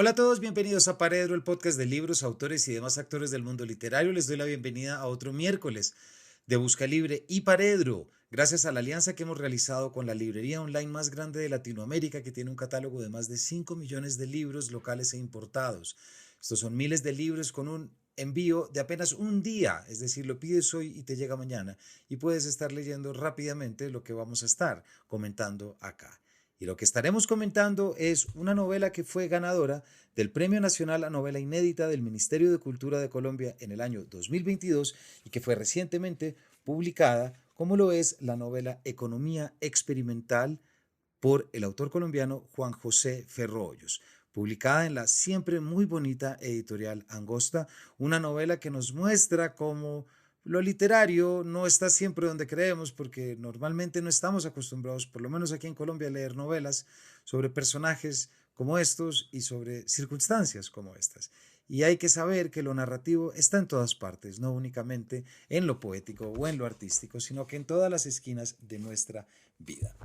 Hola a todos, bienvenidos a Paredro, el podcast de libros, autores y demás actores del mundo literario. Les doy la bienvenida a otro miércoles de Busca Libre y Paredro, gracias a la alianza que hemos realizado con la librería online más grande de Latinoamérica, que tiene un catálogo de más de 5 millones de libros locales e importados. Estos son miles de libros con un envío de apenas un día, es decir, lo pides hoy y te llega mañana y puedes estar leyendo rápidamente lo que vamos a estar comentando acá. Y lo que estaremos comentando es una novela que fue ganadora del Premio Nacional a Novela Inédita del Ministerio de Cultura de Colombia en el año 2022 y que fue recientemente publicada, como lo es la novela Economía Experimental por el autor colombiano Juan José Ferro-Hoyos, publicada en la siempre muy bonita editorial Angosta, una novela que nos muestra cómo lo literario no está siempre donde creemos, porque normalmente no estamos acostumbrados, por lo menos aquí en Colombia, a leer novelas sobre personajes como estos y sobre circunstancias como estas. Y hay que saber que lo narrativo está en todas partes, no únicamente en lo poético o en lo artístico, sino que en todas las esquinas de nuestra vida.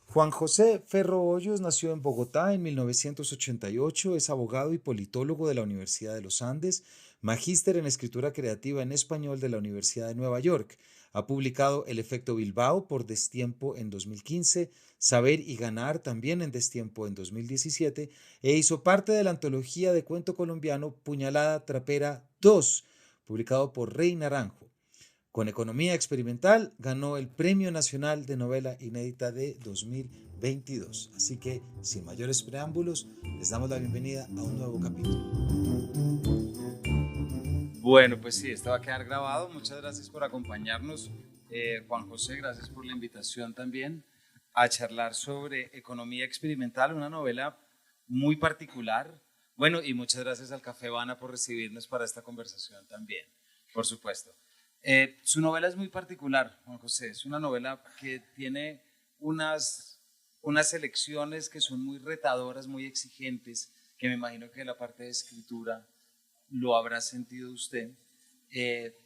Juan José Ferro Hoyos nació en Bogotá en 1988, es abogado y politólogo de la Universidad de los Andes, magíster en escritura creativa en español de la Universidad de Nueva York. Ha publicado El efecto Bilbao por Destiempo en 2015, Saber y ganar también en Destiempo en 2017 e hizo parte de la antología de cuento colombiano Puñalada Trapera 2, publicado por Rey Naranjo. Con Economía Experimental ganó el Premio Nacional de Novela Inédita de 2022. Así que, sin mayores preámbulos, les damos la bienvenida a un nuevo capítulo. Bueno, pues sí, esto va a quedar grabado. Muchas gracias por acompañarnos. Juan José, gracias por la invitación también a charlar sobre Economía Experimental, una novela muy particular. Bueno, y muchas gracias al Café Habana por recibirnos para esta conversación también, por supuesto. Su novela es muy particular, Juan José. Es una novela que tiene unas selecciones que son muy retadoras, muy exigentes, que me imagino que la parte de escritura lo habrá sentido usted.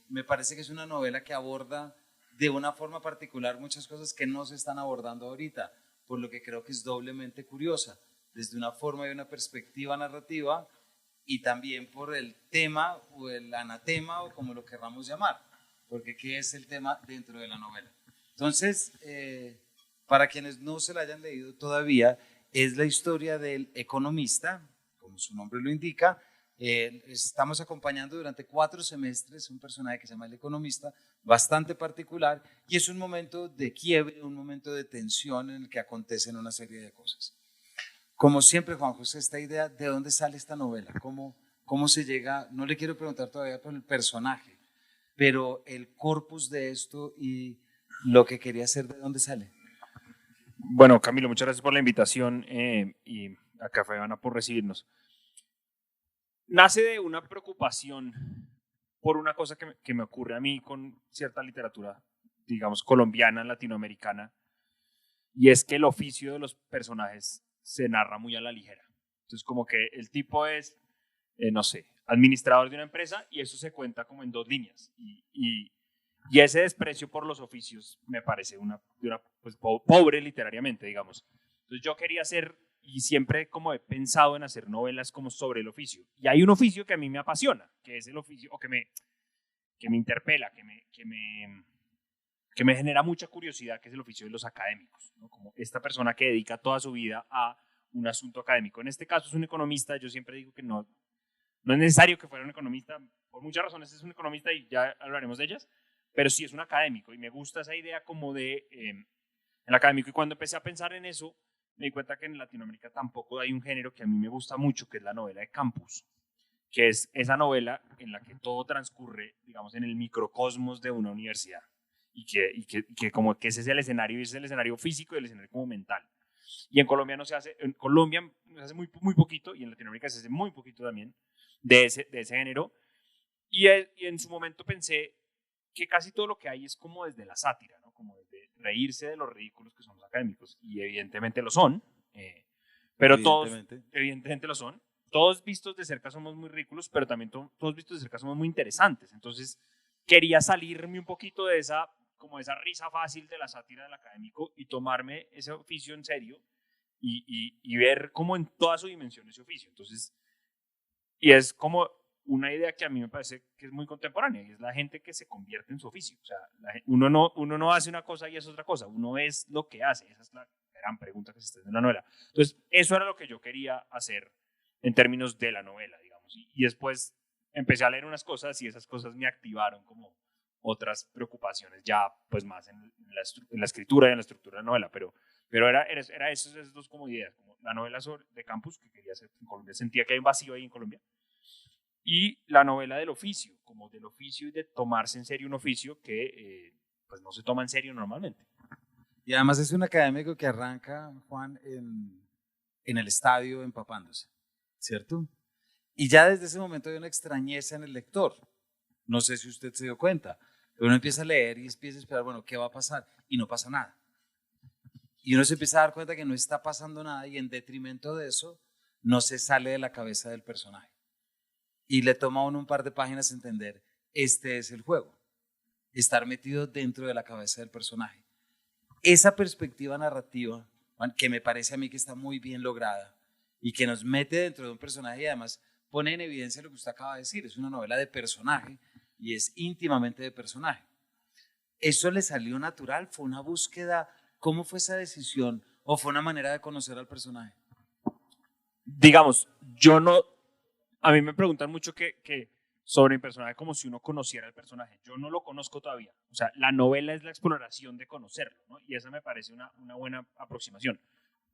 Me parece que es una novela que aborda de una forma particular muchas cosas que no se están abordando ahorita, por lo que creo que es doblemente curiosa, desde una forma y una perspectiva narrativa y también por el tema o el anatema o como lo querramos llamar, porque ¿qué es el tema dentro de la novela? Entonces, para quienes no se la hayan leído todavía, es la historia del economista, como su nombre lo indica. Estamos acompañando durante 4 semestres un personaje que se llama El Economista, bastante particular, y es un momento de quiebre, un momento de tensión en el que acontecen una serie de cosas. Como siempre, Juan José, esta idea, ¿de dónde sale esta novela? ¿Cómo se llega? No le quiero preguntar todavía por el personaje, pero el corpus de esto y lo que quería hacer, ¿de dónde sale? Bueno, Camilo, muchas gracias por la invitación y a Café Habana por recibirnos. Nace de una preocupación por una cosa que me ocurre a mí con cierta literatura, digamos, colombiana, latinoamericana, y es que el oficio de los personajes se narra muy a la ligera. Entonces, como que el tipo es, no sé, administrador de una empresa y eso se cuenta como en 2 líneas. Y ese desprecio por los oficios me parece pues, pobre literariamente, digamos. Entonces yo quería hacer, y siempre como he pensado en hacer novelas como sobre el oficio. Y hay un oficio que a mí me apasiona, que es el oficio, o que me interpela, que me genera mucha curiosidad, que es el oficio de los académicos, ¿no? Como esta persona que dedica toda su vida a un asunto académico. En este caso es un economista, yo siempre digo que no es necesario que fuera un economista, por muchas razones es un economista y ya hablaremos de ellas, pero sí es un académico y me gusta esa idea como de el académico. Y cuando empecé a pensar en eso, me di cuenta que en Latinoamérica tampoco hay un género que a mí me gusta mucho, que es la novela de campus, que es esa novela en la que todo transcurre, digamos, en el microcosmos de una universidad y que como que ese es el escenario físico y el escenario como mental. Y en Colombia no se hace, en Colombia se hace muy, muy poquito y en Latinoamérica se hace muy poquito también de ese género. Y en su momento pensé que casi todo lo que hay es como desde la sátira, ¿no? Como desde reírse de los ridículos que son los académicos, y evidentemente lo son, pero todos Evidentemente. evidentemente lo son. Todos vistos de cerca somos muy ridículos, pero también todos vistos de cerca somos muy interesantes. Entonces quería salirme un poquito de esa risa fácil de la sátira del académico y tomarme ese oficio en serio y ver como en toda su dimensión ese oficio. Entonces, y es como una idea que a mí me parece que es muy contemporánea, y es la gente que se convierte en su oficio. O sea, uno no hace una cosa y es otra cosa, uno es lo que hace. Esa es la gran pregunta que se está haciendo en la novela. Entonces, eso era lo que yo quería hacer en términos de la novela, digamos. Y después empecé a leer unas cosas y esas cosas me activaron como otras preocupaciones ya pues más en la escritura y en la estructura de la novela, pero era esas dos como ideas, como la novela de campus que quería hacer en Colombia, sentía que hay un vacío ahí en Colombia, y la novela del oficio, como del oficio y de tomarse en serio un oficio que pues no se toma en serio normalmente. Y además es un académico que arranca, Juan, en el estadio empapándose, ¿cierto? Y ya desde ese momento hay una extrañeza en el lector. No sé si usted se dio cuenta, pero uno empieza a leer y empieza a esperar, bueno, ¿qué va a pasar? Y no pasa nada. Y uno se empieza a dar cuenta que no está pasando nada y en detrimento de eso no se sale de la cabeza del personaje. Y le toma a uno un par de páginas entender, este es el juego, estar metido dentro de la cabeza del personaje. Esa perspectiva narrativa, Juan, que me parece a mí que está muy bien lograda y que nos mete dentro de un personaje y además pone en evidencia lo que usted acaba de decir, es una novela de personaje y es íntimamente de personaje. ¿Eso le salió natural? ¿Fue una búsqueda? ¿Cómo fue esa decisión? ¿O fue una manera de conocer al personaje? Digamos, a mí me preguntan mucho que sobre mi personaje como si uno conociera el personaje. Yo no lo conozco todavía. O sea, la novela es la exploración de conocerlo, ¿no? Y esa me parece una buena aproximación.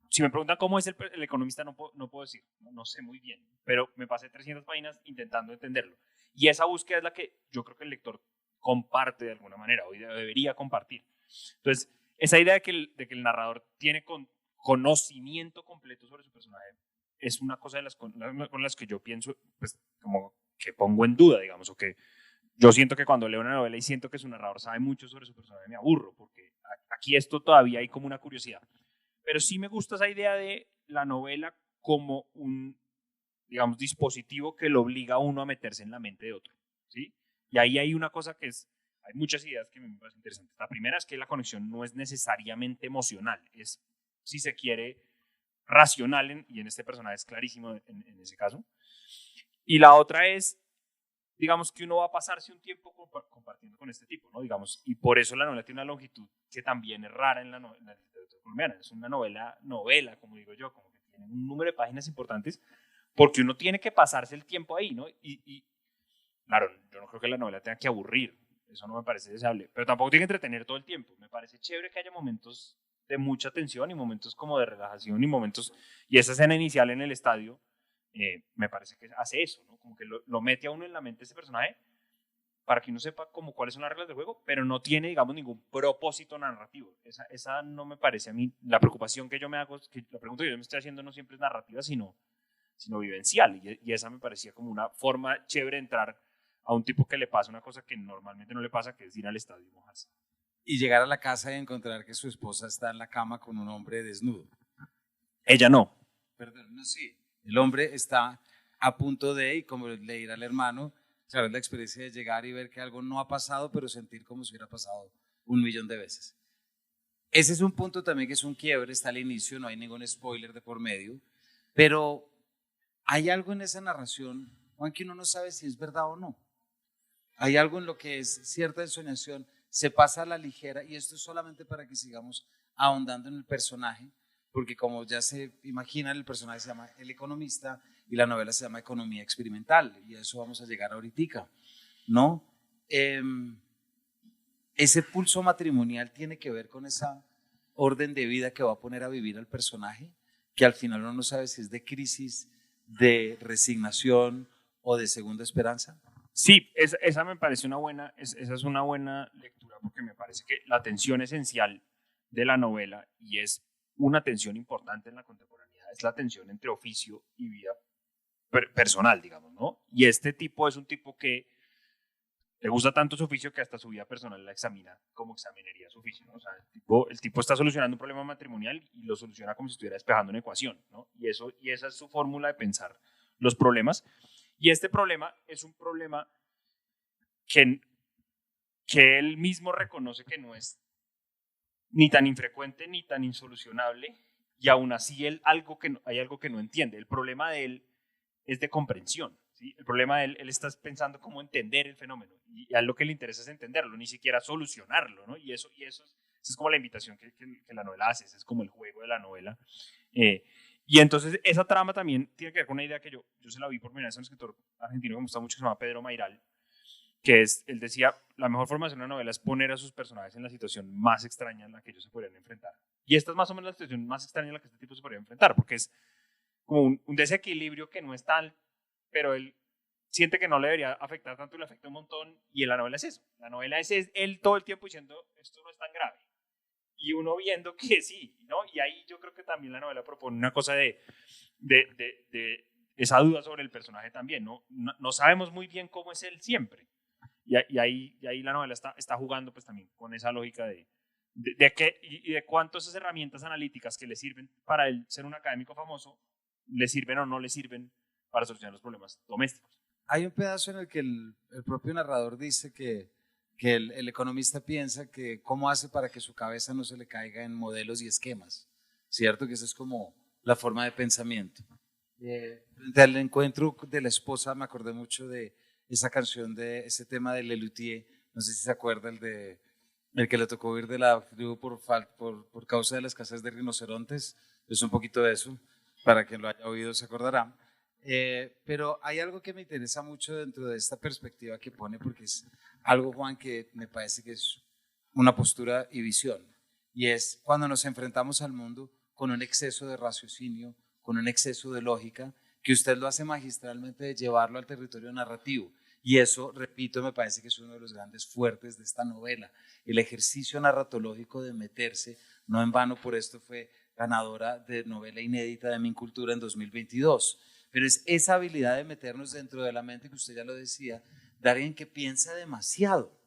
Si me preguntan cómo es el economista, no puedo decir, no sé muy bien, pero me pasé 300 páginas intentando entenderlo. Y esa búsqueda es la que yo creo que el lector comparte de alguna manera, o debería compartir. Entonces, esa idea de que el narrador tiene conocimiento completo sobre su personaje es una cosa con las que yo pienso, pues, como que pongo en duda, digamos, o que yo siento que cuando leo una novela y siento que su narrador sabe mucho sobre su personaje, me aburro, porque aquí esto todavía hay como una curiosidad. Pero sí me gusta esa idea de la novela como un, digamos, dispositivo que lo obliga a uno a meterse en la mente de otro, ¿sí? Y ahí hay una cosa hay muchas ideas que me parecen interesantes. La primera es que la conexión no es necesariamente emocional, es, si se quiere, racional, y en este personaje es clarísimo en ese caso. Y la otra es, digamos, que uno va a pasarse un tiempo compartiendo con este tipo, ¿no? Digamos, y por eso la novela tiene una longitud que también es rara en la literatura colombiana. Es una novela, como digo yo, como que tiene un número de páginas importantes, porque uno tiene que pasarse el tiempo ahí, ¿no? Y claro, yo no creo que la novela tenga que aburrir, eso no me parece deseable, pero tampoco tiene que entretener todo el tiempo. Me parece chévere que haya momentos de mucha tensión y momentos como de relajación y esa escena inicial en el estadio, me parece que hace eso, ¿no? Como que lo mete a uno en la mente ese personaje para que uno sepa como cuáles son las reglas del juego, pero no tiene, digamos, ningún propósito narrativo. Esa no me parece a mí, la preocupación que yo me hago, que la pregunta que yo me estoy haciendo no siempre es narrativa, sino vivencial, y esa me parecía como una forma chévere de entrar a un tipo que le pasa una cosa que normalmente no le pasa, que es ir al estadio y mojarse. Y llegar a la casa y encontrar que su esposa está en la cama con un hombre desnudo. Ella no. Perdón, no, sí. El hombre está a punto de, y como le dirá al hermano, claro, es la experiencia de llegar y ver que algo no ha pasado, pero sentir como si hubiera pasado 1.000.000 de veces. Ese es un punto también que es un quiebre, está al inicio, no hay ningún spoiler de por medio, pero hay algo en esa narración, Juan, que uno no sabe si es verdad o no. Hay algo en lo que es cierta ensoñación, se pasa a la ligera, y esto es solamente para que sigamos ahondando en el personaje, porque como ya se imaginan, el personaje se llama El Economista y la novela se llama Economía Experimental, y a eso vamos a llegar ahorita, ¿no? Ese pulso matrimonial tiene que ver con esa orden de vida que va a poner a vivir al personaje, que al final uno no sabe si es de crisis, de resignación o de segunda esperanza. Sí, esa me parece esa es una buena lectura, porque me parece que la tensión esencial de la novela, y es una tensión importante en la contemporaneidad, es la tensión entre oficio y vida personal, digamos, ¿no? Y este tipo es un tipo que le gusta tanto su oficio que hasta su vida personal la examina como examinaría su oficio, ¿no? O sea, el tipo está solucionando un problema matrimonial y lo soluciona como si estuviera despejando una ecuación, ¿no? Y esa es su fórmula de pensar los problemas. Y este problema es un problema que él mismo reconoce que no es ni tan infrecuente ni tan insolucionable, y aún así hay algo que no entiende. El problema de él es de comprensión. ¿Sí? El problema de él está pensando cómo entender el fenómeno y a él lo que le interesa es entenderlo, ni siquiera solucionarlo, ¿no? Y eso es como la invitación que la novela hace, ese es como el juego de la novela. Eh, y entonces esa trama también tiene que ver con una idea que yo se la vi por primera vez a un escritor argentino que me gusta mucho, que se llama Pedro Mairal, que él decía, la mejor forma de hacer una novela es poner a sus personajes en la situación más extraña en la que ellos se podrían enfrentar. Y esta es más o menos la situación más extraña en la que este tipo se podría enfrentar, porque es como un desequilibrio que no es tal, pero él siente que no le debería afectar tanto y le afecta un montón, y en la novela es eso. La novela es él todo el tiempo diciendo, esto no es tan grave. Y uno viendo que sí, ¿no? Y ahí yo creo que también la novela propone una cosa de esa duda sobre el personaje también, ¿no? No sabemos muy bien cómo es él siempre. Y ahí la novela está jugando pues también con esa lógica de qué y de cuántas esas herramientas analíticas que le sirven para él ser un académico famoso, le sirven o no le sirven para solucionar los problemas domésticos. Hay un pedazo en el que el propio narrador dice que el economista piensa que cómo hace para que su cabeza no se le caiga en modelos y esquemas, ¿cierto? Que esa es como la forma de pensamiento. Frente al encuentro de la esposa me acordé mucho de esa canción, de ese tema de Lelutier, no sé si se acuerda, el que le tocó huir de la tribu por causa de la escasez de rinocerontes, es un poquito de eso, para quien lo haya oído se acordará. Pero hay algo que me interesa mucho dentro de esta perspectiva que pone, porque es algo, Juan, que me parece que es una postura y visión, y es cuando nos enfrentamos al mundo con un exceso de raciocinio, con un exceso de lógica, que usted lo hace magistralmente de llevarlo al territorio narrativo. Y eso, repito, me parece que es uno de los grandes fuertes de esta novela, el ejercicio narratológico de meterse, no en vano por esto fue ganadora de novela inédita de Mi Cultura en 2022, pero es esa habilidad de meternos dentro de la mente, que usted ya lo decía, de alguien que piensa demasiado.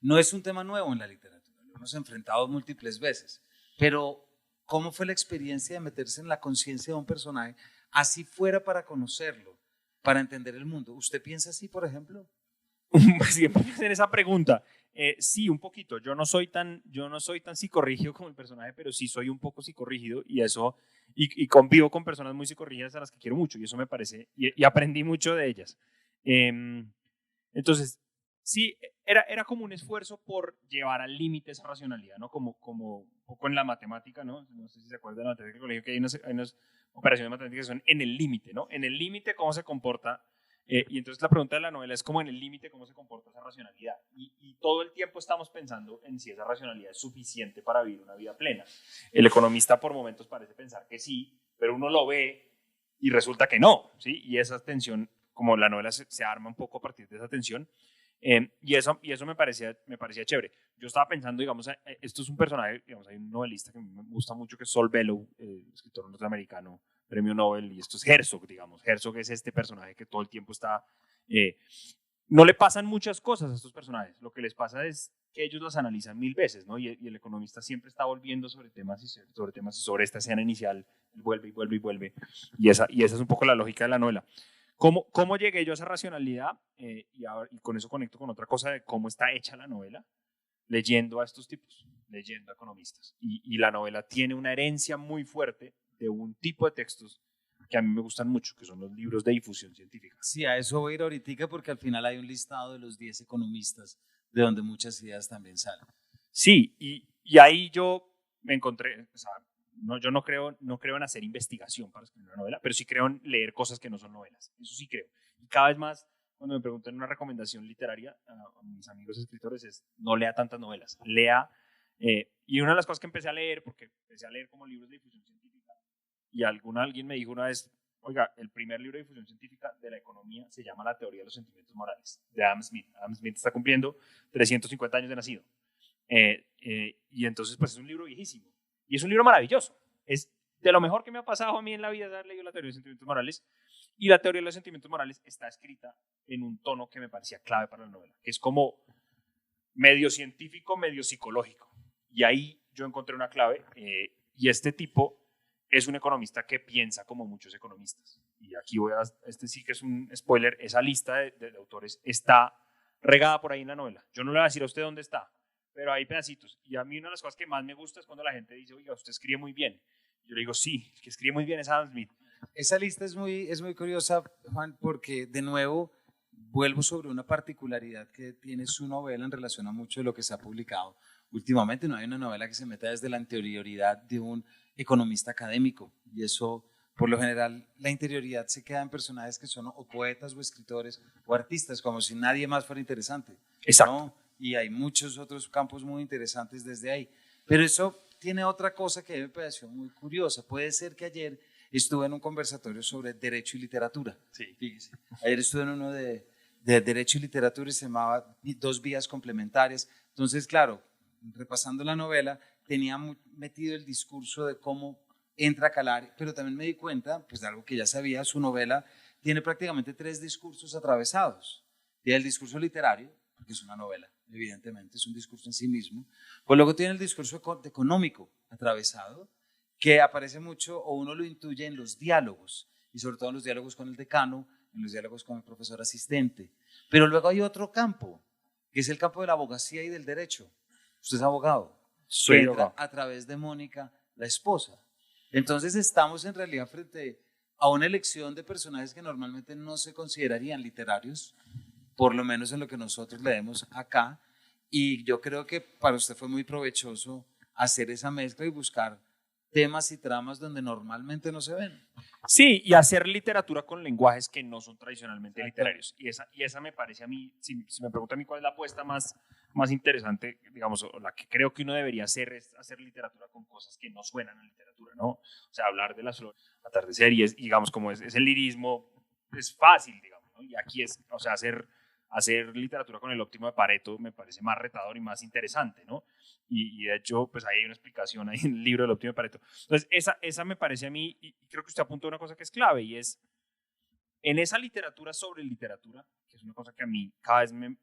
No es un tema nuevo en la literatura, lo hemos enfrentado múltiples veces, pero ¿cómo fue la experiencia de meterse en la conciencia de un personaje, así fuera para conocerlo, para entender el mundo? ¿Usted piensa así, por ejemplo? Siempre me hacen esa pregunta. Sí, un poquito. Yo no soy tan psicorrígido como el personaje, pero sí soy un poco psicorrígido y convivo con personas muy psicorrígidas a las que quiero mucho y eso me parece, y aprendí mucho de ellas. Entonces, sí, era como un esfuerzo por llevar al límite esa racionalidad, ¿no? Como un poco en la matemática, ¿no? No sé si se acuerdan de la matemática del colegio, que hay unas operaciones matemáticas que son en el límite, ¿no? En el límite, ¿cómo se comporta? Y entonces la pregunta de la novela es como en el límite, ¿cómo se comporta esa racionalidad? Y todo el tiempo estamos pensando en si esa racionalidad es suficiente para vivir una vida plena. El economista por momentos parece pensar que sí, pero uno lo ve y resulta que no, ¿sí? Y esa tensión, como la novela se arma un poco a partir de esa tensión, y eso me parecía chévere. Yo estaba pensando, digamos, esto es un personaje, digamos, hay un novelista que me gusta mucho que es Saul Bellow, escritor norteamericano, premio Nobel, y esto es Herzog, digamos. Herzog es este personaje que todo el tiempo está... no le pasan muchas cosas a estos personajes, lo que les pasa es que ellos las analizan 1000 veces, ¿no? Y el economista siempre está volviendo sobre temas y sobre esta escena inicial, vuelve y vuelve y vuelve, y esa es un poco la lógica de la novela. ¿Cómo llegué yo a esa racionalidad? Y con eso conecto con otra cosa de cómo está hecha la novela, leyendo a estos tipos, leyendo a economistas. Y la novela tiene una herencia muy fuerte de un tipo de textos que a mí me gustan mucho, que son los libros de difusión científica. Sí, a eso voy a ir ahorita, porque al final hay un listado de los 10 economistas de donde muchas ideas también salen. Sí, y ahí yo me encontré, o sea, yo no creo en hacer investigación para escribir una novela, pero sí creo en leer cosas que no son novelas, eso sí creo. Y cada vez más, cuando me preguntan una recomendación literaria a mis amigos escritores, es no lea tantas novelas, lea, y una de las cosas que empecé a leer, porque empecé a leer como libros de difusión científica, y alguien me dijo una vez, oiga, el primer libro de difusión científica de la economía se llama La teoría de los sentimientos morales, de Adam Smith. Adam Smith está cumpliendo 350 años de nacido. Y entonces, pues es un libro viejísimo. Y es un libro maravilloso. Es de lo mejor que me ha pasado a mí en la vida haber leído La teoría de los sentimientos morales. Y La teoría de los sentimientos morales está escrita en un tono que me parecía clave para la novela, que es como medio científico, medio psicológico. Y ahí yo encontré una clave. Y este tipo es un economista que piensa como muchos economistas. Y aquí este sí que es un spoiler, esa lista de autores está regada por ahí en la novela. Yo no le voy a decir a usted dónde está, pero hay pedacitos. Y a mí una de las cosas que más me gusta es cuando la gente dice, oiga, usted escribe muy bien. Yo le digo, sí, que escribe muy bien es Adam Smith. Esa lista es muy curiosa, Juan, porque de nuevo vuelvo sobre una particularidad que tiene su novela en relación a mucho de lo que se ha publicado últimamente. No hay una novela que se meta desde la interioridad de un economista académico, y eso, por lo general, la interioridad se queda en personajes que son o poetas o escritores o artistas, como si nadie más fuera interesante. Exacto. ¿No? Y hay muchos otros campos muy interesantes desde ahí. Pero eso tiene otra cosa que me pareció muy curiosa. Puede ser que ayer estuve en un conversatorio sobre derecho y literatura. Sí. Fíjese. Ayer estuve en uno de derecho y literatura y se llamaba Dos vías complementarias. Entonces, claro, repasando la novela, tenía metido el discurso de cómo entra a calar, pero también me di cuenta, pues de algo que ya sabía, su novela tiene prácticamente 3 discursos atravesados. Tiene el discurso literario, porque es una novela, evidentemente, es un discurso en sí mismo. Pues luego tiene el discurso económico atravesado, que aparece mucho o uno lo intuye en los diálogos, y sobre todo en los diálogos con el decano, en los diálogos con el profesor asistente. Pero luego hay otro campo, que es el campo de la abogacía y del derecho. Usted es abogado. Soy entra abogado. a través de Mónica, la esposa. Entonces estamos en realidad frente a una elección de personajes que normalmente no se considerarían literarios, por lo menos en lo que nosotros leemos acá, y yo creo que para usted fue muy provechoso hacer esa mezcla y buscar temas y tramas donde normalmente no se ven. Sí, y hacer literatura con lenguajes que no son tradicionalmente literarios. Y esa me parece a mí, si me pregunta a mí cuál es la apuesta más interesante, digamos, o la que creo que uno debería hacer, es hacer literatura con cosas que no suenan a literatura, ¿no? O sea, hablar de las flores, atardecer, y digamos, como es el lirismo, es fácil, digamos, ¿no? Y aquí es, o sea, hacer literatura con el óptimo de Pareto me parece más retador y más interesante, ¿no? Y de hecho, pues ahí hay una explicación ahí en el libro del óptimo de Pareto. Entonces, esa me parece a mí, y creo que usted apuntó a una cosa que es clave, y es, en esa literatura sobre literatura, que es una cosa que a mí cada vez me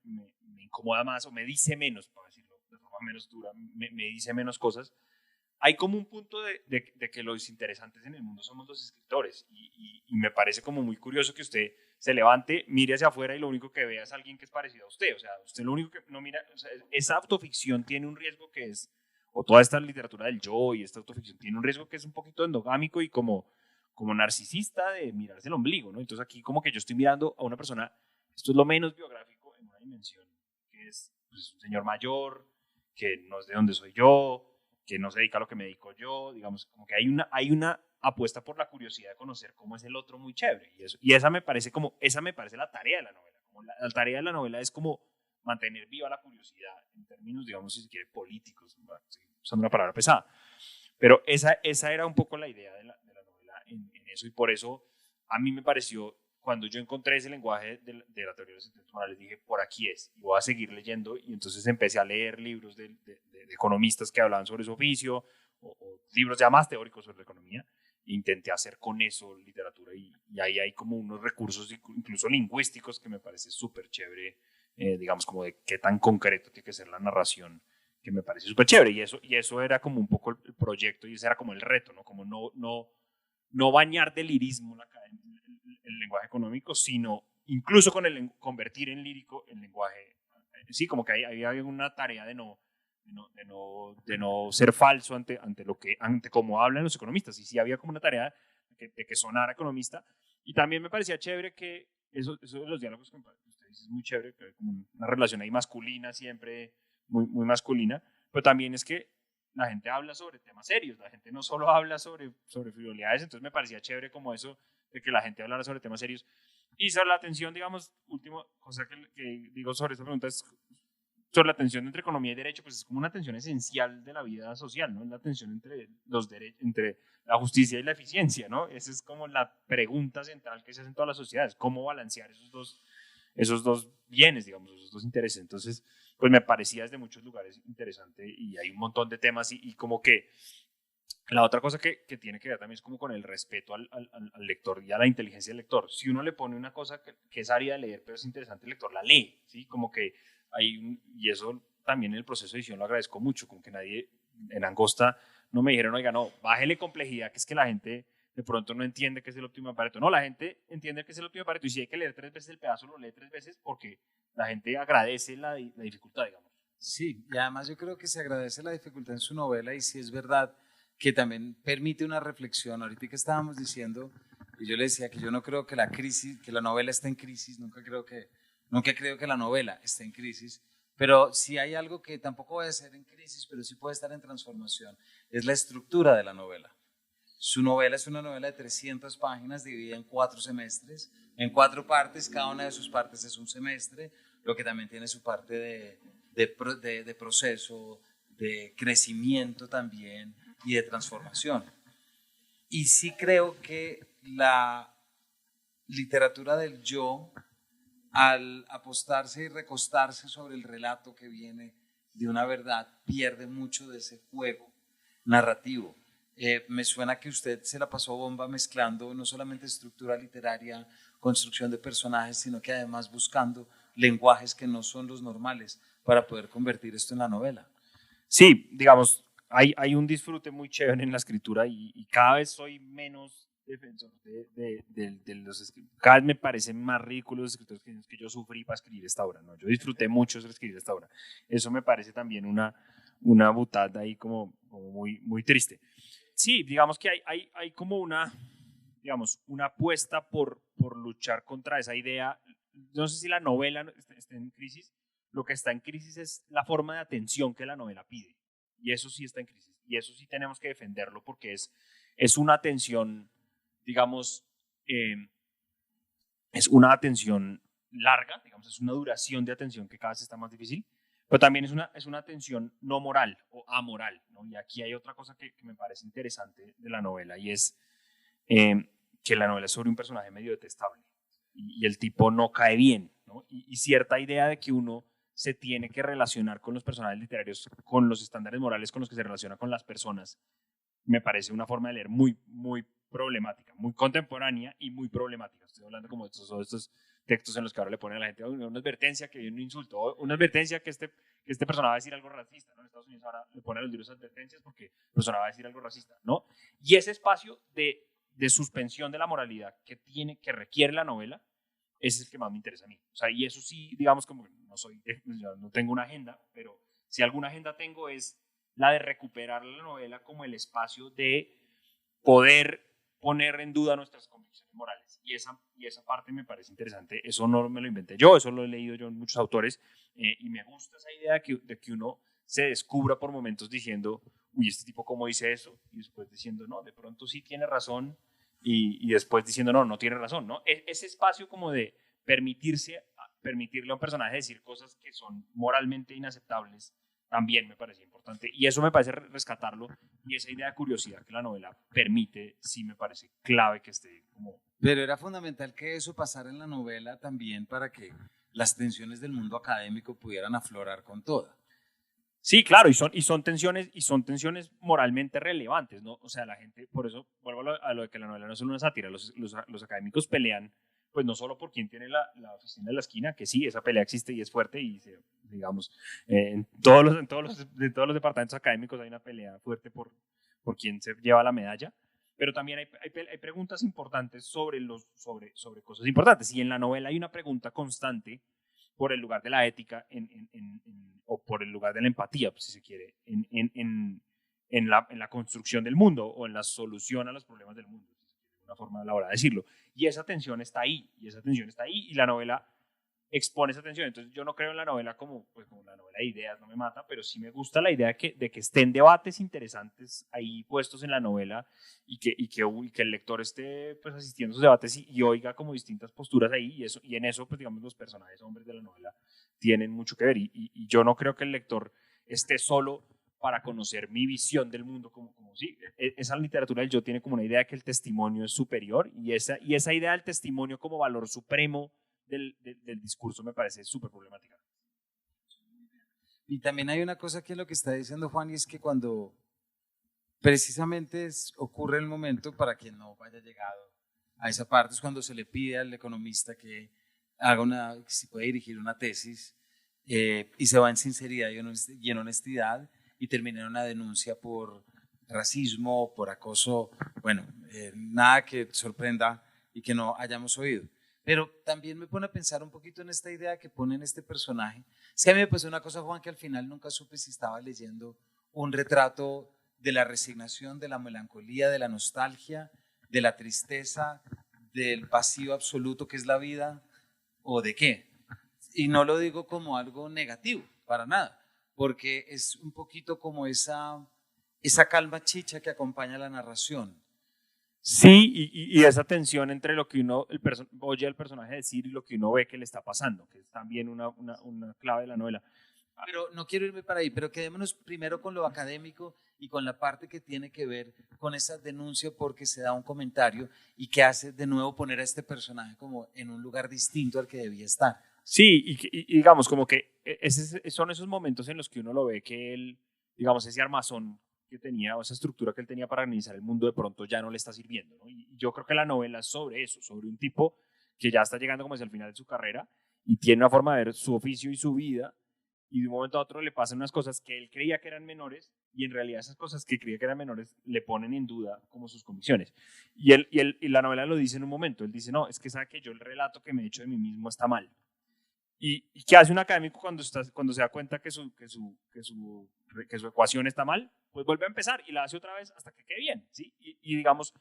incomoda más, o me dice menos, para decirlo de forma menos dura, me dice menos cosas, hay como un punto de que los interesantes en el mundo somos los escritores, y me parece como muy curioso que usted se levante, mire hacia afuera y lo único que vea es alguien que es parecido a usted. O sea, usted lo único que no mira, o sea, esa autoficción tiene un riesgo que es, o toda esta literatura del yo y esta autoficción tiene un riesgo que es un poquito endogámico y como narcisista de mirarse el ombligo, ¿no? Entonces aquí como que yo estoy mirando a una persona, esto es lo menos biográfico en una dimensión, que es pues, un señor mayor, que no es de donde soy yo, que no se dedica a lo que me dedico yo, digamos, como que hay una apuesta por la curiosidad de conocer cómo es el otro muy chévere, y esa me parece la tarea de la novela, como la tarea de la novela es como mantener viva la curiosidad en términos, digamos, si se quiere, políticos, bueno, usando una palabra pesada, pero esa era un poco la idea de la novela en eso, y por eso a mí me pareció, cuando yo encontré ese lenguaje de la teoría de los sentimientos morales, dije, por aquí es, y voy a seguir leyendo, y entonces empecé a leer libros de economistas que hablaban sobre su oficio, o libros ya más teóricos sobre la economía, e intenté hacer con eso literatura, y ahí hay como unos recursos incluso lingüísticos que me parece súper chévere, digamos, como de qué tan concreto tiene que ser la narración, que me parece súper chévere, y eso era como un poco el proyecto, y ese era como el reto, ¿no? Como no bañar de lirismo el lenguaje económico, sino incluso convertir en lírico el lenguaje. Sí, como que había una tarea de no ser falso ante cómo hablan los economistas, y sí había como una tarea de que sonara economista, y también me parecía chévere que eso de los diálogos que usted dice es muy chévere, que hay como una relación ahí masculina siempre, muy, muy masculina, pero también es que la gente habla sobre temas serios, la gente no solo habla sobre frivolidades, entonces me parecía chévere como eso, de que la gente hablara sobre temas serios. Y sobre la tensión, digamos, última cosa que digo sobre esta pregunta es sobre la tensión entre economía y derecho, pues es como una tensión esencial de la vida social, ¿no? La tensión entre la justicia y la eficiencia, ¿no? Esa es como la pregunta central que se hace en todas las sociedades, cómo balancear esos dos bienes, digamos, esos dos intereses. Entonces, pues me parecía desde muchos lugares interesante, y hay un montón de temas, y como que la otra cosa que tiene que ver también es como con el respeto al lector y a la inteligencia del lector. Si uno le pone una cosa que es árida de leer, pero es interesante, el lector la lee, ¿sí? Como que y eso también en el proceso de edición lo agradezco mucho, como que nadie en Angosta no me dijeron, oiga, no, bájele complejidad, que es que la gente de pronto no entiende qué es el óptimo de Pareto. No, la gente entiende qué es el óptimo de Pareto, y si hay que leer 3 veces el pedazo, lo lee 3 veces, porque la gente agradece la dificultad, digamos. Sí, y además yo creo que se agradece la dificultad en su novela, y sí es verdad que también permite una reflexión. Ahorita que estábamos diciendo, y yo le decía que yo no creo que que la novela esté en crisis, nunca creo que la novela esté en crisis, pero si hay algo que tampoco puede ser en crisis, pero sí puede estar en transformación, es la estructura de la novela. Su novela es una novela de 300 páginas dividida en 4 semestres, en 4 partes, cada una de sus partes es un semestre, lo que también tiene su parte de proceso, de crecimiento también y de transformación. Y sí creo que la literatura del yo, al apostarse y recostarse sobre el relato que viene de una verdad, pierde mucho de ese juego narrativo. Me suena que usted se la pasó bomba mezclando no solamente estructura literaria, construcción de personajes, sino que además buscando lenguajes que no son los normales para poder convertir esto en la novela. Sí, digamos, hay un disfrute muy chévere en la escritura y cada vez soy menos defensor de los escritores. Cada vez me parecen más ridículos los escritores que yo sufrí para escribir esta obra, ¿no? Yo disfruté mucho de escribir esta obra. Eso me parece también una butada ahí como muy, muy triste. Sí, digamos que hay como una apuesta por luchar contra esa idea. No sé si la novela está en crisis. Lo que está en crisis es la forma de atención que la novela pide. Y eso sí está en crisis. Y eso sí tenemos que defenderlo porque es una atención, digamos, es una atención larga, digamos, es una duración de atención que cada vez está más difícil, pero también es una atención no moral o amoral, ¿no? Y aquí hay otra cosa que me parece interesante de la novela y es que la novela es sobre un personaje medio detestable y el tipo no cae bien, ¿no? Y cierta idea de que uno se tiene que relacionar con los personajes literarios, con los estándares morales con los que se relaciona con las personas, me parece una forma de leer muy, muy problemática, muy contemporánea y muy problemática. Estoy hablando como de estos textos en los que ahora le ponen a la gente una advertencia que viene un insulto, o una advertencia que este persona va a decir algo racista, ¿no? En Estados Unidos ahora le ponen a los libros advertencias porque la persona va a decir algo racista, ¿no? Y ese espacio de suspensión de la moralidad que requiere la novela, ese es el que más me interesa a mí. O sea, y eso sí, digamos, como yo no tengo una agenda, pero si alguna agenda tengo es la de recuperar la novela como el espacio de poder poner en duda nuestras convicciones morales. Y esa parte me parece interesante. Eso no me lo inventé yo, eso lo he leído yo en muchos autores. Y me gusta esa idea de que uno se descubra por momentos diciendo, uy, este tipo cómo dice eso, y después diciendo, no, de pronto sí tiene razón, y después diciendo, no, no tiene razón, ¿no? Ese espacio como de permitirle a un personaje decir cosas que son moralmente inaceptables, también me parece importante. Y eso me parece rescatarlo, y esa idea de curiosidad que la novela permite, sí me parece clave que esté como... Pero era fundamental que eso pasara en la novela también para que las tensiones del mundo académico pudieran aflorar con toda. Sí, claro, y son tensiones moralmente relevantes, ¿no? O sea, la gente, por eso vuelvo a lo de que la novela no es solo una sátira, los académicos pelean, pues no solo por quién tiene la oficina de la esquina, que sí, esa pelea existe y es fuerte, y digamos, en todos los departamentos académicos hay una pelea fuerte por quién se lleva la medalla, pero también hay preguntas importantes sobre cosas importantes, y en la novela hay una pregunta constante por el lugar de la ética o por el lugar de la empatía, pues, si se quiere, en la construcción del mundo o en la solución a los problemas del mundo, si se quiere, una forma a la hora de decirlo. Y esa tensión está ahí, y la novela expone esa tensión. Entonces yo no creo en la novela como la novela de ideas, no me mata, pero sí me gusta la idea de que estén debates interesantes ahí puestos en la novela y que el lector esté pues asistiendo a esos debates y oiga como distintas posturas ahí y en eso pues digamos los personajes hombres de la novela tienen mucho que ver y yo no creo que el lector esté solo para conocer mi visión del mundo como sí, esa literatura del yo tiene como una idea de que el testimonio es superior y esa idea del testimonio como valor supremo del discurso me parece súper problemática. Y también hay una cosa que es lo que está diciendo Juan, y es que cuando precisamente ocurre el momento, para quien no haya llegado a esa parte, es cuando se le pide al economista que que si puede dirigir una tesis, y se va en sinceridad y en honestidad y termina en una denuncia por racismo, por acoso, bueno, nada que sorprenda y que no hayamos oído. Pero también me pone a pensar un poquito en esta idea que pone en este personaje. Es que a mí me pasó una cosa, Juan, que al final nunca supe si estaba leyendo un retrato de la resignación, de la melancolía, de la nostalgia, de la tristeza, del vacío absoluto que es la vida, o de qué. Y no lo digo como algo negativo, para nada, porque es un poquito como esa calma chicha que acompaña la narración. Sí, y esa tensión entre lo que uno oye al personaje decir y lo que uno ve que le está pasando, que es también una clave de la novela. Pero no quiero irme para ahí, pero quedémonos primero con lo académico y con la parte que tiene que ver con esa denuncia porque se da un comentario y que hace de nuevo poner a este personaje como en un lugar distinto al que debía estar. Sí, y digamos como que son esos momentos en los que uno lo ve que él, digamos, ese armazón que tenía o esa estructura que él tenía para organizar el mundo de pronto ya no le está sirviendo, ¿no? Y yo creo que la novela es sobre eso, sobre un tipo que ya está llegando como hacia el final de su carrera y tiene una forma de ver su oficio y su vida y de un momento a otro le pasan unas cosas que él creía que eran menores y en realidad esas cosas que creía que eran menores le ponen en duda como sus convicciones. Y la novela lo dice en un momento, él dice, no, es que sabe que yo el relato que me he hecho de mí mismo está mal. ¿Y qué hace un académico cuando se da cuenta que su ecuación está mal? Pues vuelve a empezar y la hace otra vez hasta que quede bien, ¿sí? Digamos,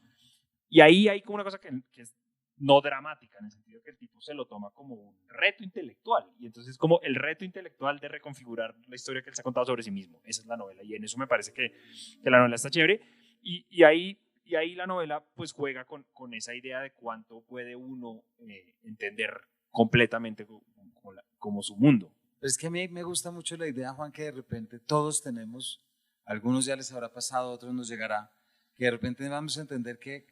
y ahí hay como una cosa que es no dramática, en el sentido que el tipo se lo toma como un reto intelectual. Y entonces es como el reto intelectual de reconfigurar la historia que él se ha contado sobre sí mismo. Esa es la novela. Y en eso me parece que la novela está chévere. Y ahí la novela pues juega con esa idea de cuánto puede uno entender completamente como su mundo. Pero es que a mí me gusta mucho la idea, Juan, que de repente todos tenemos, algunos ya les habrá pasado, a otros nos llegará, que de repente vamos a entender que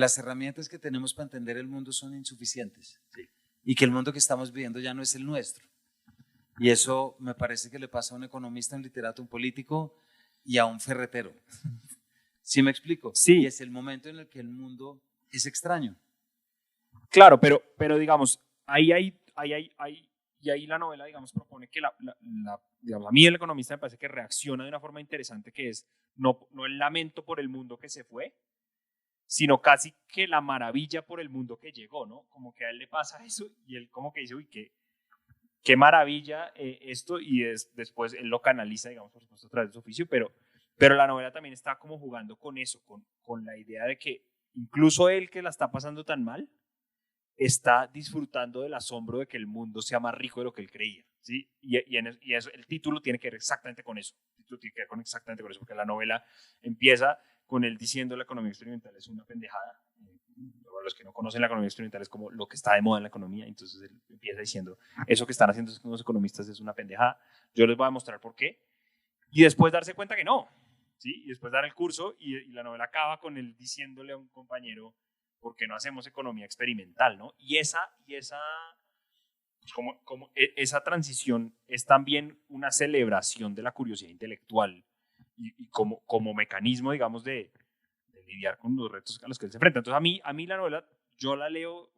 las herramientas que tenemos para entender el mundo son insuficientes, sí, y que el mundo que estamos viviendo ya no es el nuestro. Y eso me parece que le pasa a un economista, a un literato, a un político y a un ferretero. ¿Sí me explico? Sí. Y es el momento en el que el mundo es extraño. Claro, pero digamos, ahí la novela, digamos, propone que digamos, a mí el economista me parece que reacciona de una forma interesante, que es no el lamento por el mundo que se fue, sino casi que la maravilla por el mundo que llegó, ¿no? Como que a él le pasa eso y él como que dice, uy, qué maravilla esto, y después él lo canaliza, digamos, por supuesto, a través de su oficio, pero la novela también está como jugando con eso, con la idea de que incluso él que la está pasando tan mal, está disfrutando del asombro de que el mundo sea más rico de lo que él creía, ¿sí? Y eso, el título tiene que ver exactamente con eso, el título tiene que ver exactamente con eso, porque la novela empieza con él diciendo la economía experimental es una pendejada. Para los que no conocen la economía experimental es como lo que está de moda en la economía, entonces él empieza diciendo eso que están haciendo los economistas es una pendejada, yo les voy a mostrar por qué, y después darse cuenta que no, ¿sí? Y después dar el curso y la novela acaba con él diciéndole a un compañero, ¿por qué no hacemos economía experimental, no? Y esa transición es también una celebración de la curiosidad intelectual y como mecanismo, digamos, de lidiar con los retos a los que él se enfrenta. Entonces, a mí la novela, yo la leo,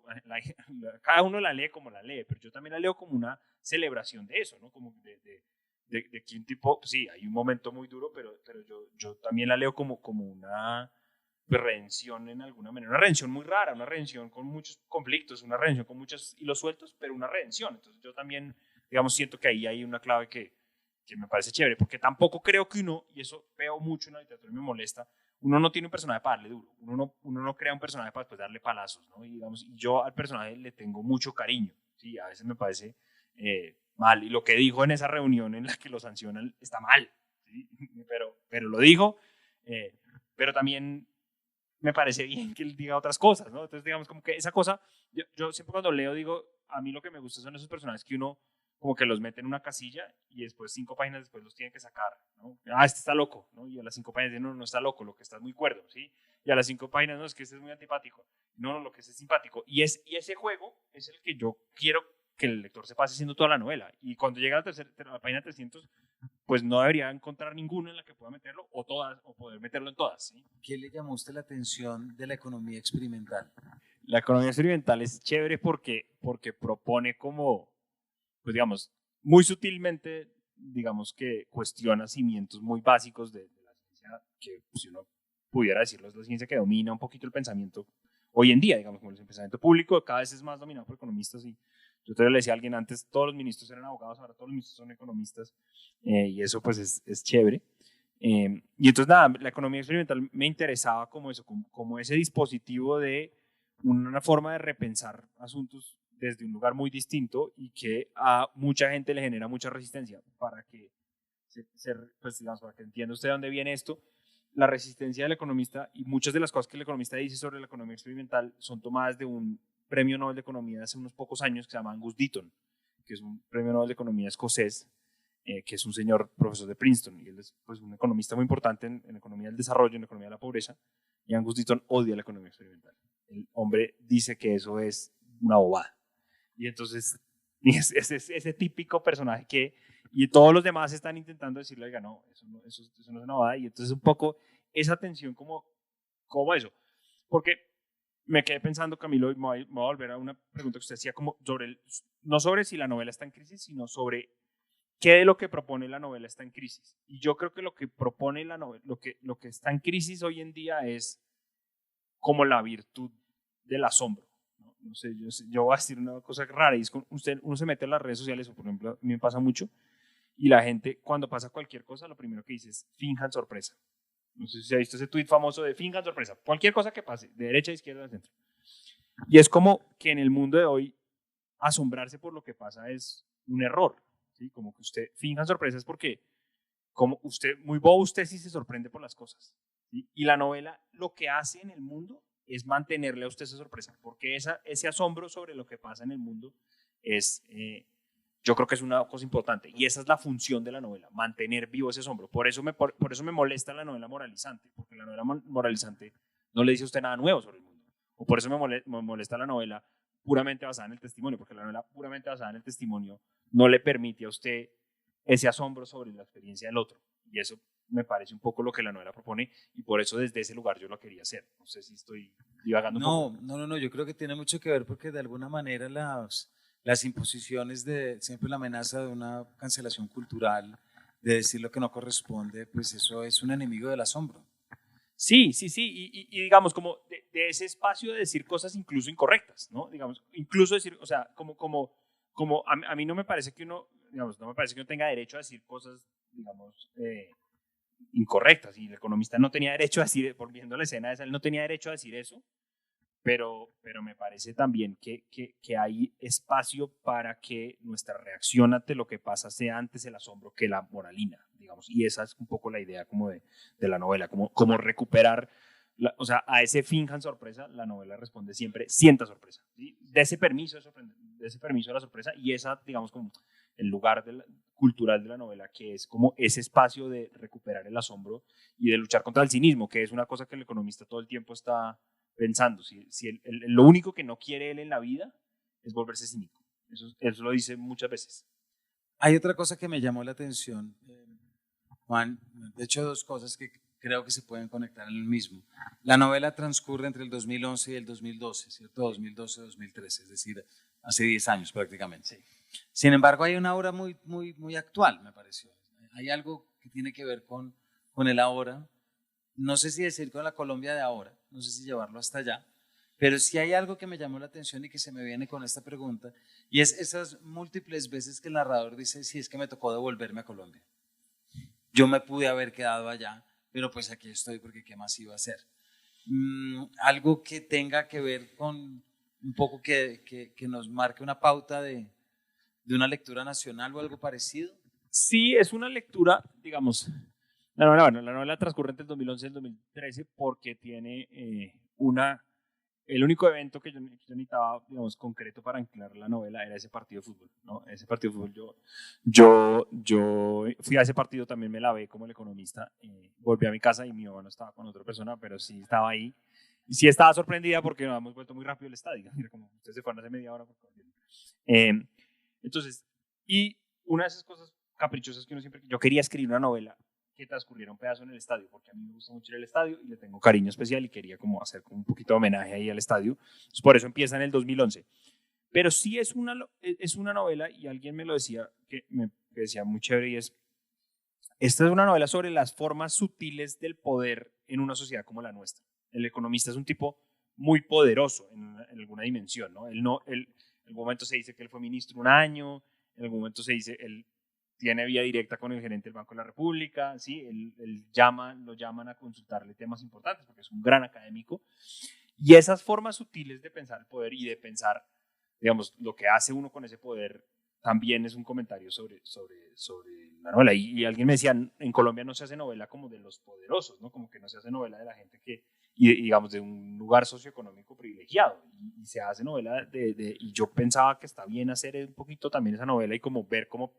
cada uno la lee como la lee, pero yo también la leo como una celebración de eso, ¿no? Como de que un tipo, pues sí, hay un momento muy duro, pero yo también la leo como una redención en alguna manera, una redención muy rara, una redención con muchos conflictos, una redención con muchos hilos sueltos, pero una redención. Entonces yo también, digamos, siento que ahí hay una clave que me parece chévere, porque tampoco creo que uno, y eso veo mucho en la literatura y me molesta, uno no tiene un personaje para darle duro, uno no crea un personaje para después darle palazos, ¿no? Y digamos, yo al personaje le tengo mucho cariño, ¿sí? A veces me parece mal, y lo que dijo en esa reunión en la que lo sancionan está mal, ¿sí? pero lo dijo, pero también me parece bien que él diga otras cosas, ¿no? Entonces, digamos, como que esa cosa, yo siempre cuando leo digo, a mí lo que me gusta son esos personajes que uno como que los mete en una casilla y después 5 páginas después los tiene que sacar, ¿no? Ah, este está loco, ¿no? Y a las 5 páginas dicen, no está loco, lo que está es muy cuerdo, ¿sí? Y a las 5 páginas, no, es que este es muy antipático. No, lo que es simpático. Y ese juego es el que yo quiero que el lector se pase haciendo toda la novela. Y cuando llega a la página 300, pues no debería encontrar ninguna en la que pueda meterlo, o todas, o poder meterlo en todas, ¿sí? ¿Qué le llamó a usted la atención de la economía experimental? La economía experimental es chévere porque propone como, pues digamos, muy sutilmente, digamos que cuestiona cimientos muy básicos de la ciencia, que si uno pudiera decirlo es la ciencia que domina un poquito el pensamiento hoy en día, digamos, como el pensamiento público cada vez es más dominado por economistas. Y yo te le decía a alguien antes, todos los ministros eran abogados, ahora todos los ministros son economistas, y eso pues es chévere. Y entonces nada, la economía experimental me interesaba como eso, como ese dispositivo de una forma de repensar asuntos desde un lugar muy distinto y que a mucha gente le genera mucha resistencia para que pues digamos, para que entienda usted de dónde viene esto. La resistencia del economista y muchas de las cosas que el economista dice sobre la economía experimental son tomadas de un premio Nobel de Economía de hace unos pocos años que se llama Angus Deaton, que es un premio Nobel de Economía escocés, que es un señor profesor de Princeton, y él es pues, un economista muy importante en economía del desarrollo, en economía de la pobreza, y Angus Deaton odia la economía experimental. El hombre dice que eso es una bobada. Y entonces es ese típico personaje que, y todos los demás están intentando decirle, oiga, no, eso no es una bobada, y entonces un poco esa tensión como eso. Porque me quedé pensando, Camilo, y me voy a volver a una pregunta que usted hacía, como sobre no sobre si la novela está en crisis, sino sobre qué de lo que propone la novela está en crisis. Y yo creo que lo que propone la novela, lo que está en crisis hoy en día es como la virtud del asombro. No sé, yo voy a decir una cosa rara, y es que uno se mete en las redes sociales, o por ejemplo, a mí me pasa mucho, y la gente cuando pasa cualquier cosa, lo primero que dice es finjan sorpresa. No sé si se ha visto ese tweet famoso de finjan sorpresa. Cualquier cosa que pase, de derecha, de izquierda, de centro. Y es como que en el mundo de hoy, asombrarse por lo que pasa es un error. ¿Sí? Como que usted finjan sorpresas porque como usted, muy bobo usted sí se sorprende por las cosas. ¿Sí? Y la novela lo que hace en el mundo es mantenerle a usted esa sorpresa, porque ese asombro sobre lo que pasa en el mundo es, yo creo que es una cosa importante, y esa es la función de la novela, mantener vivo ese asombro. Por eso me molesta la novela moralizante, porque la novela moralizante no le dice a usted nada nuevo sobre el mundo. O por eso me molesta la novela puramente basada en el testimonio, porque la novela puramente basada en el testimonio no le permite a usted ese asombro sobre la experiencia del otro. Y eso me parece un poco lo que la novela propone, y por eso desde ese lugar yo lo quería hacer. No sé si estoy divagando un poco. No, yo creo que tiene mucho que ver porque de alguna manera las imposiciones de siempre la amenaza de una cancelación cultural, de decir lo que no corresponde, pues eso es un enemigo del asombro. Sí, y digamos, como de ese espacio de decir cosas incluso incorrectas, ¿no? Digamos, incluso decir, o sea, como a mí no me parece que uno, digamos, no me parece que uno tenga derecho a decir cosas, digamos, incorrectas, y el economista no tenía derecho a decir, volviendo a la escena esa, él no tenía derecho a decir eso, pero me parece también que hay espacio para que nuestra reacción ante lo que pasa sea antes el asombro que la moralina, digamos, y esa es un poco la idea como de la novela, como recuperar, o sea, a ese finjan sorpresa, la novela responde siempre, sienta sorpresa, ¿sí? De ese permiso de la sorpresa, y esa, digamos, como el lugar cultural de la novela, que es como ese espacio de recuperar el asombro y de luchar contra el cinismo, que es una cosa que el economista todo el tiempo está pensando. Si lo único que no quiere él en la vida es volverse cínico. Eso lo dice muchas veces. Hay otra cosa que me llamó la atención, Juan, de hecho dos cosas que creo que se pueden conectar en el mismo. La novela transcurre entre el 2011 y el 2012, ¿cierto? 2012-2013, es decir, hace 10 años prácticamente. Sí. Sin embargo, hay una obra muy actual, me pareció. Hay algo que tiene que ver con el ahora. No sé si decir con la Colombia de ahora, no sé si llevarlo hasta allá, pero sí hay algo que me llamó la atención y que se me viene con esta pregunta, y es esas múltiples veces que el narrador dice, sí, es que me tocó devolverme a Colombia. Yo me pude haber quedado allá, pero pues aquí estoy porque ¿qué más iba a hacer? Algo que tenga que ver con un poco que nos marque una pauta de una lectura nacional o algo parecido. Sí, es una lectura, digamos, la novela transcurre entre el 2011 y el 2013 porque tiene el único evento que yo necesitaba, digamos, concreto para anclar la novela era ese partido de fútbol, ¿no? Ese partido de fútbol, yo fui a ese partido, también me lavé como el economista, volví a mi casa y mi mamá no estaba con otra persona, pero sí estaba ahí. Y sí estaba sorprendida porque nos hemos vuelto muy rápido el estadio. Mira, como ustedes se fueron hace media hora. Eh, entonces, y una de esas cosas caprichosas que uno siempre, yo quería escribir una novela que transcurriera un pedazo en el estadio, porque a mí me gusta mucho ir al estadio y le tengo cariño especial y quería como hacer como un poquito de homenaje ahí al estadio. Entonces, por eso empieza en el 2011. Pero sí es una novela, y alguien me lo decía, que me decía muy chévere, y esta es una novela sobre las formas sutiles del poder en una sociedad como la nuestra. El economista es un tipo muy poderoso en alguna dimensión, ¿no? En algún momento se dice que él fue ministro un año, en algún momento se dice, él tiene vía directa con el gerente del Banco de la República, ¿sí? Lo llaman a consultarle temas importantes porque es un gran académico. Y esas formas sutiles de pensar el poder y de pensar, digamos, lo que hace uno con ese poder también es un comentario sobre la novela. Y alguien me decía, en Colombia no se hace novela como de los poderosos, ¿no? Como que no se hace novela de la gente que, y digamos, de un lugar socioeconómico privilegiado. Y se hace novela y yo pensaba que está bien hacer un poquito también esa novela y como ver cómo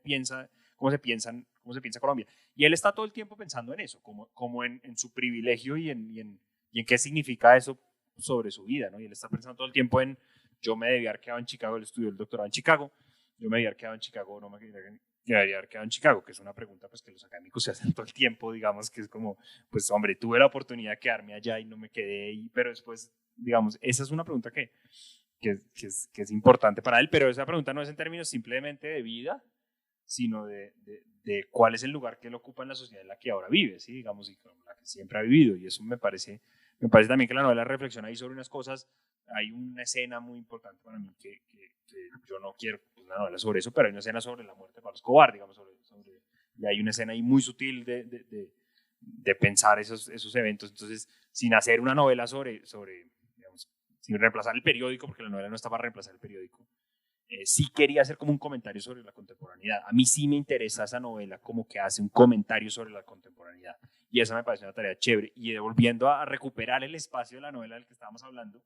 se piensa Colombia. Y él está todo el tiempo pensando en eso, como en su privilegio y en qué significa eso sobre su vida, ¿no? Y él está pensando todo el tiempo en, yo me debía haber quedado en Chicago, él estudió el doctorado en Chicago, yo me debía haber quedado en Chicago, no me debería haber quedado en Chicago, que es una pregunta pues que los académicos se hacen todo el tiempo, digamos, que es como, pues hombre, tuve la oportunidad de quedarme allá y no me quedé, pero después, digamos, esa es una pregunta que es importante para él, pero esa pregunta no es en términos simplemente de vida, sino de cuál es el lugar que él ocupa en la sociedad en la que ahora vive, ¿sí? Digamos, y con la que siempre ha vivido, y eso me parece también que la novela reflexiona ahí sobre unas cosas. Hay una escena muy importante para mí que yo no quiero una novela sobre eso, pero hay una escena sobre la muerte de Pablo Escobar, digamos, y hay una escena ahí muy sutil de pensar esos eventos. Entonces, sin hacer una novela digamos, sin reemplazar el periódico, porque la novela no está para reemplazar el periódico, sí quería hacer como un comentario sobre la contemporaneidad. A mí sí me interesa esa novela como que hace un comentario sobre la contemporaneidad. Y esa me parece una tarea chévere. Y volviendo a recuperar el espacio de la novela del que estábamos hablando,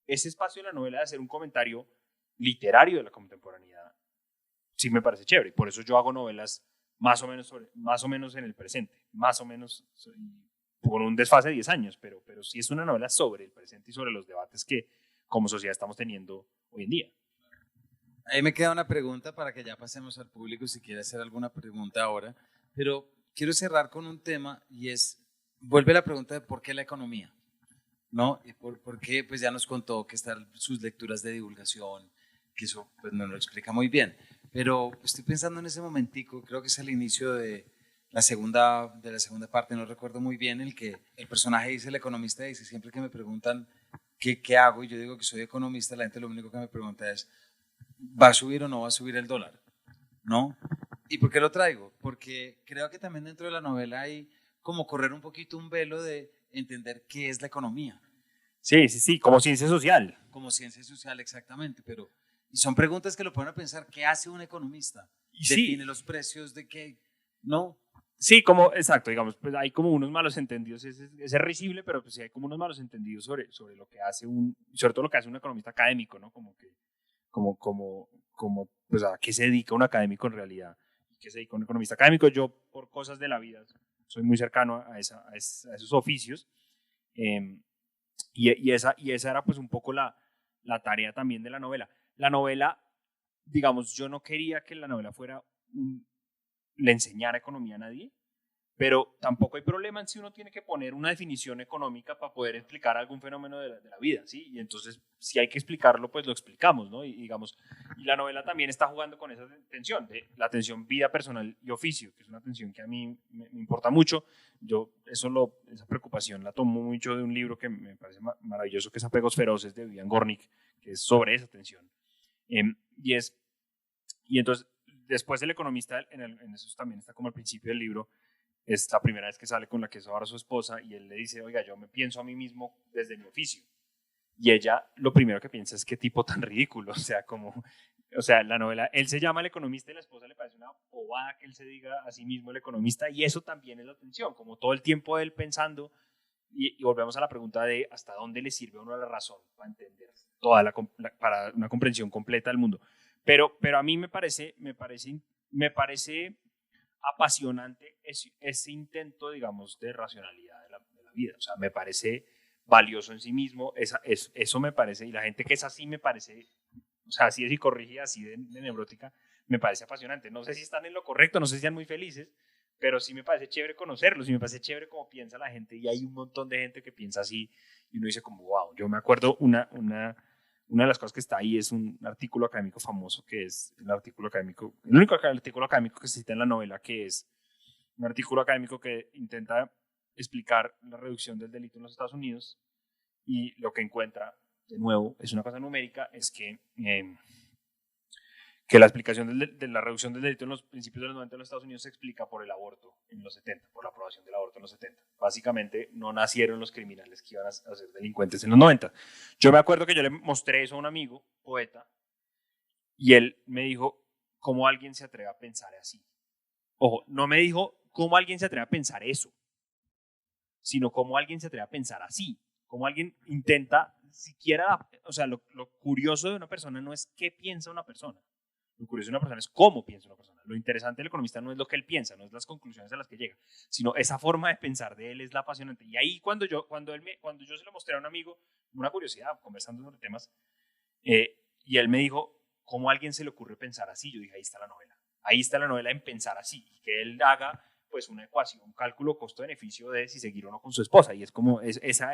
ese espacio de la novela de hacer un comentario literario de la contemporaneidad sí me parece chévere. Por eso yo hago novelas más o menos en el presente, más o menos por un desfase de 10 años, pero sí es una novela sobre el presente y sobre los debates que como sociedad estamos teniendo hoy en día. Ahí me queda una pregunta para que ya pasemos al público si quiere hacer alguna pregunta ahora, pero quiero cerrar con un tema y vuelve la pregunta de por qué la economía, ¿no? Y por qué, pues ya nos contó que están sus lecturas de divulgación, que eso pues no lo explica muy bien, pero estoy pensando en ese momentico, creo que es el inicio de la segunda parte, no recuerdo muy bien, el que el personaje dice, el economista dice, siempre que me preguntan qué hago y yo digo que soy economista, la gente lo único que me pregunta es, ¿va a subir o no va a subir el dólar? ¿No? ¿Y por qué lo traigo? Porque creo que también dentro de la novela hay como correr un poquito un velo de entender qué es la economía. Sí, como ciencia social. Como ciencia social, exactamente, pero y son preguntas que lo ponen a pensar, ¿qué hace un economista? ¿Define los precios de qué? ¿No? Sí, exacto, digamos, pues hay como unos malos entendidos, es risible, pero pues sí hay como unos malos entendidos sobre lo que hace sobre todo lo que hace un economista académico, ¿no? Pues a qué se dedica un académico en realidad, qué se dedica un economista académico. Yo, por cosas de la vida, soy muy cercano a esos oficios, esa era pues un poco la tarea también de la novela. La novela, digamos, yo no quería que la novela le enseñara economía a nadie, pero tampoco hay problema en si uno tiene que poner una definición económica para poder explicar algún fenómeno de la vida, ¿sí? Y entonces, si hay que explicarlo, pues lo explicamos, ¿no? Y digamos, y la novela también está jugando con esa tensión, de la tensión vida personal y oficio, que es una tensión que a mí me importa mucho. Yo esa preocupación la tomo mucho de un libro que me parece maravilloso, que es Apegos Feroces, de Vivian Gornick, que es sobre esa tensión. Y entonces, después el economista, en eso también está como al principio del libro, es la primera vez que sale con la que es ahora su esposa y él le dice, oiga, yo me pienso a mí mismo desde mi oficio. Y ella lo primero que piensa es qué tipo tan ridículo, o sea, la novela, él se llama el economista y la esposa le parece una bobada que él se diga a sí mismo el economista y eso también es la tensión, como todo el tiempo él pensando y volvemos a la pregunta de hasta dónde le sirve a uno la razón para entender para una comprensión completa del mundo. Pero a mí me parece apasionante ese intento, digamos, de racionalidad de la vida. O sea, me parece valioso en sí mismo. Eso me parece, y la gente que es así me parece, o sea, así de psicorrígida, así de neurótica, me parece apasionante. No sé si están en lo correcto, no sé si sean muy felices, pero sí me parece chévere conocerlos y me parece chévere cómo piensa la gente. Y hay un montón de gente que piensa así y uno dice como, wow, yo me acuerdo una de las cosas que está ahí es un artículo académico famoso que es el único artículo académico que se cita en la novela, que es un artículo académico que intenta explicar la reducción del delito en los Estados Unidos y lo que encuentra, de nuevo, es una cosa numérica, es que que la explicación de la reducción del delito en los principios de los 90 en los Estados Unidos se explica por el aborto en los 70, por la aprobación del aborto en los 70. Básicamente no nacieron los criminales que iban a ser delincuentes en los 90. Yo me acuerdo que yo le mostré eso a un amigo, poeta, y él me dijo, ¿cómo alguien se atreve a pensar así? Ojo, no me dijo cómo alguien se atreve a pensar eso, sino cómo alguien se atreve a pensar así, cómo alguien intenta siquiera, o sea, lo curioso de una persona no es qué piensa una persona. Lo curioso de una persona es cómo piensa una persona. Lo interesante del economista no es lo que él piensa, no es las conclusiones a las que llega, sino esa forma de pensar de él es la apasionante. Y ahí cuando yo se lo mostré a un amigo, una curiosidad, conversando sobre temas, y él me dijo, ¿cómo a alguien se le ocurre pensar así? Yo dije, ahí está la novela. Ahí está la novela en pensar así. Y que él haga pues una ecuación, un cálculo costo-beneficio de si seguir o no con su esposa. Y es como, esa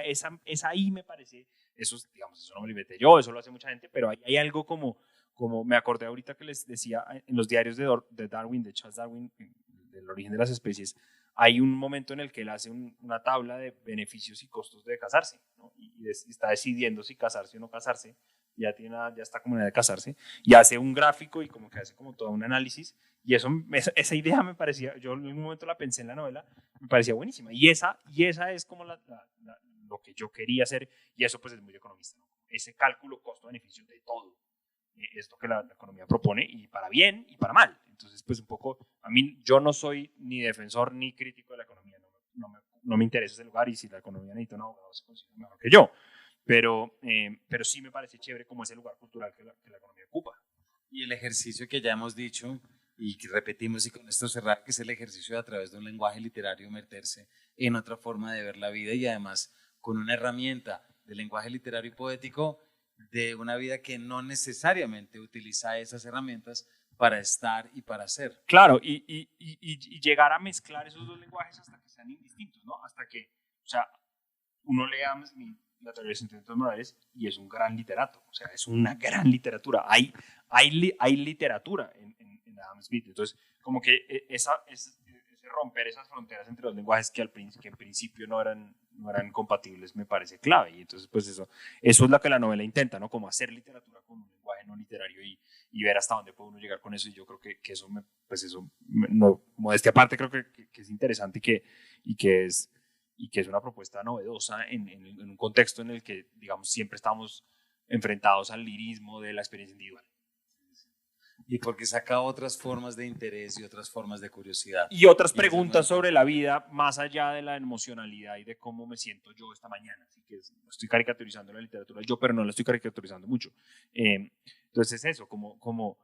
ahí me parece, eso, digamos, eso no me lo inventé yo, eso lo hace mucha gente, pero hay algo como me acordé ahorita que les decía en los diarios de Darwin, de Charles Darwin, del origen de las especies, hay un momento en el que él hace una tabla de beneficios y costos de casarse, ¿no? y está decidiendo si casarse o no casarse, ya está como en edad de casarse, y hace un gráfico y como que hace como todo un análisis, y esa idea me parecía, yo en un momento la pensé en la novela, me parecía buenísima, y esa es como lo que yo quería hacer, y eso pues es muy economista, ¿no? Ese cálculo costo-beneficio de todo. Esto que la economía propone, y para bien y para mal. Entonces, pues un poco, a mí, yo no soy ni defensor ni crítico de la economía, no me interesa ese lugar, y si la economía necesita un abogado se considera mejor que yo, pero sí me parece chévere como ese lugar cultural que la economía ocupa. Y el ejercicio que ya hemos dicho y que repetimos, y con esto cerrar, que es el ejercicio de a través de un lenguaje literario meterse en otra forma de ver la vida, y además con una herramienta de lenguaje literario y poético de una vida que no necesariamente utiliza esas herramientas para estar y para ser. Claro, y llegar a mezclar esos dos lenguajes hasta que sean indistintos, ¿no? Hasta que, o sea, uno lea la teoría de los sentimientos morales y es un gran literato, o sea, es una gran literatura. Hay literatura en Adam Smith. Entonces, como que ese romper esas fronteras entre los lenguajes que en principio no eran compatibles me parece clave. Y entonces, pues eso es lo que la novela intenta, ¿no? Como hacer literatura con un lenguaje no literario y ver hasta dónde puede uno llegar con eso. Y yo creo que eso, modestia aparte, creo que es interesante y que es una propuesta novedosa en un contexto en el que, digamos, siempre estamos enfrentados al lirismo de la experiencia individual. Y porque saca otras formas de interés y otras formas de curiosidad. Y otras preguntas sobre la vida, más allá de la emocionalidad y de cómo me siento yo esta mañana. Así que estoy caricaturizando la literatura yo, pero no la estoy caricaturizando mucho. Entonces es eso, como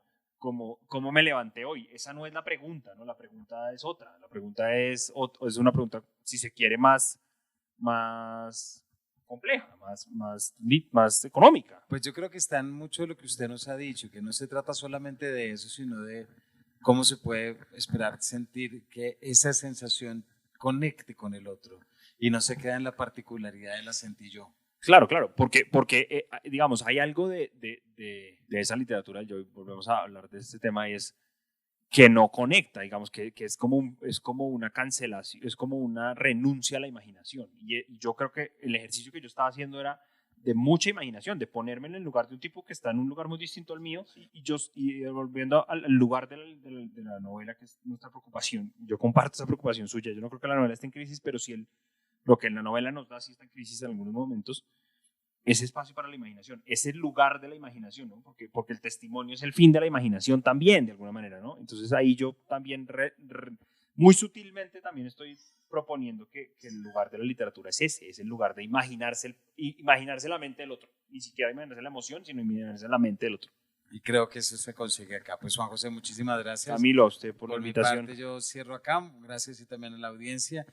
me levanté hoy. Esa no es la pregunta, ¿no? La pregunta es otra. La pregunta es una pregunta, si se quiere, más compleja, más económica. Pues yo creo que está en mucho de lo que usted nos ha dicho, que no se trata solamente de eso, sino de cómo se puede esperar sentir que esa sensación conecte con el otro y no se queda en la particularidad de la sentí yo. Claro, porque digamos, hay algo de esa literatura, yo volvemos a hablar de este tema, y es que no conecta, digamos, que es como una cancelación, es como una renuncia a la imaginación. Y yo creo que el ejercicio que yo estaba haciendo era de mucha imaginación, de ponerme en el lugar de un tipo que está en un lugar muy distinto al mío, y volviendo al lugar de la novela, que es nuestra preocupación. Yo comparto esa preocupación suya. Yo no creo que la novela esté en crisis, pero sí lo que en la novela nos da sí está en crisis en algunos momentos. Ese espacio para la imaginación, ese lugar de la imaginación, ¿no? Porque el testimonio es el fin de la imaginación también, de alguna manera, ¿no? Entonces ahí yo también muy sutilmente también estoy proponiendo que el lugar de la literatura es ese, es el lugar de imaginarse la mente del otro, ni siquiera imaginarse la emoción, sino imaginarse la mente del otro. Y creo que eso se consigue acá. Pues Juan José, muchísimas gracias. Camilo, a usted por la mi invitación. parte yo cierro acá, gracias, y también a la audiencia.